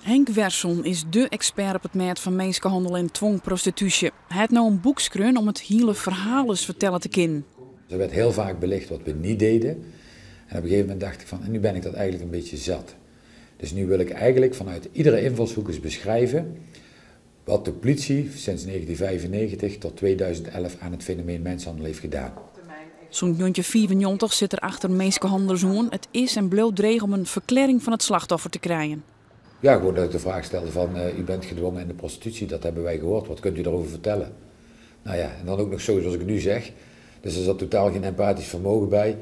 Henk Wersson is dé expert op het meet van mensenhandel en dwangprostitutie. Hij had nou een boek geschreven om het hele verhaal eens vertellen te kunnen. Er werd heel vaak belicht wat we niet deden. En op een gegeven moment dacht ik van, en nu ben ik dat eigenlijk een beetje zat. Dus nu wil ik eigenlijk vanuit iedere invalshoek eens beschrijven wat de politie sinds 1995 tot 2011 aan het fenomeen mensenhandel heeft gedaan. Zo'n jongetje 94 zit er achter mensenhandel zoon. Het is en bleef dreig om een verklaring van het slachtoffer te krijgen. Ja, gewoon dat ik de vraag stelde van, u bent gedwongen in de prostitutie, dat hebben wij gehoord, wat kunt u daarover vertellen? Nou ja, en dan ook nog zo zoals ik nu zeg. Dus er zat totaal geen empathisch vermogen bij.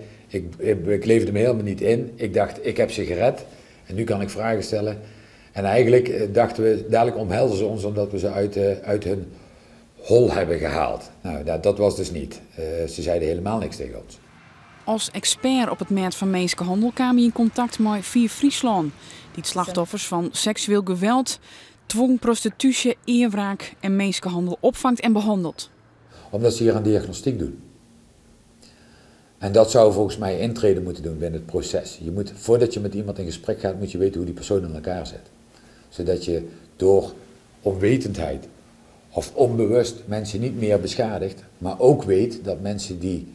Ik leefde me helemaal niet in. Ik dacht, ik heb ze gered en nu kan ik vragen stellen. En eigenlijk dachten we, dadelijk omhelzen ze ons omdat we ze uit hun hol hebben gehaald. Nou, dat was dus niet. Ze zeiden helemaal niks tegen ons. Als expert op het meet van mensenhandel kwam hij in contact met Vier Friesland, die het slachtoffers van seksueel geweld, dwangprostitutie, eerwraak en mensenhandel opvangt en behandelt. Omdat ze hier aan diagnostiek doen. En dat zou volgens mij intreden moeten doen binnen het proces. Voordat je met iemand in gesprek gaat, moet je weten hoe die persoon in elkaar zit. Zodat je door onwetendheid of onbewust mensen niet meer beschadigt, maar ook weet dat mensen die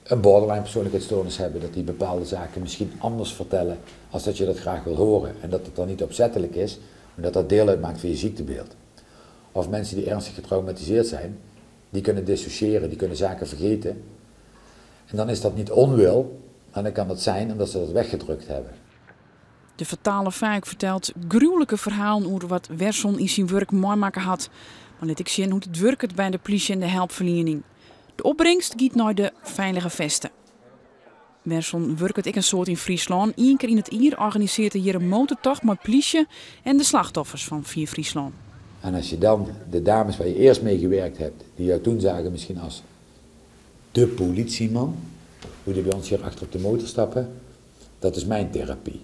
een borderline persoonlijkheidsstoornis hebben, dat die bepaalde zaken misschien anders vertellen als dat je dat graag wil horen. En dat het dan niet opzettelijk is, maar dat dat deel uitmaakt van je ziektebeeld. Of mensen die ernstig getraumatiseerd zijn, die kunnen dissociëren, die kunnen zaken vergeten. En dan is dat niet onwil, maar dan kan het zijn omdat ze dat weggedrukt hebben. De vertaler Vaak vertelt gruwelijke verhalen over wat Wersson in zijn werk meemaken had. Maar let ik zien hoe het werkt bij de politie en de hulpverlening. De opbrengst gaat naar de veilige vesten. Wersson werkt ik een soort in Friesland. Eén keer in het jaar organiseert hij hier een motortocht met politie en de slachtoffers van Vier Friesland. En als je dan de dames waar je eerst mee gewerkt hebt, die jou toen zagen misschien als de politieman, hoe die bij ons hier achter op de motor stappen, dat is mijn therapie.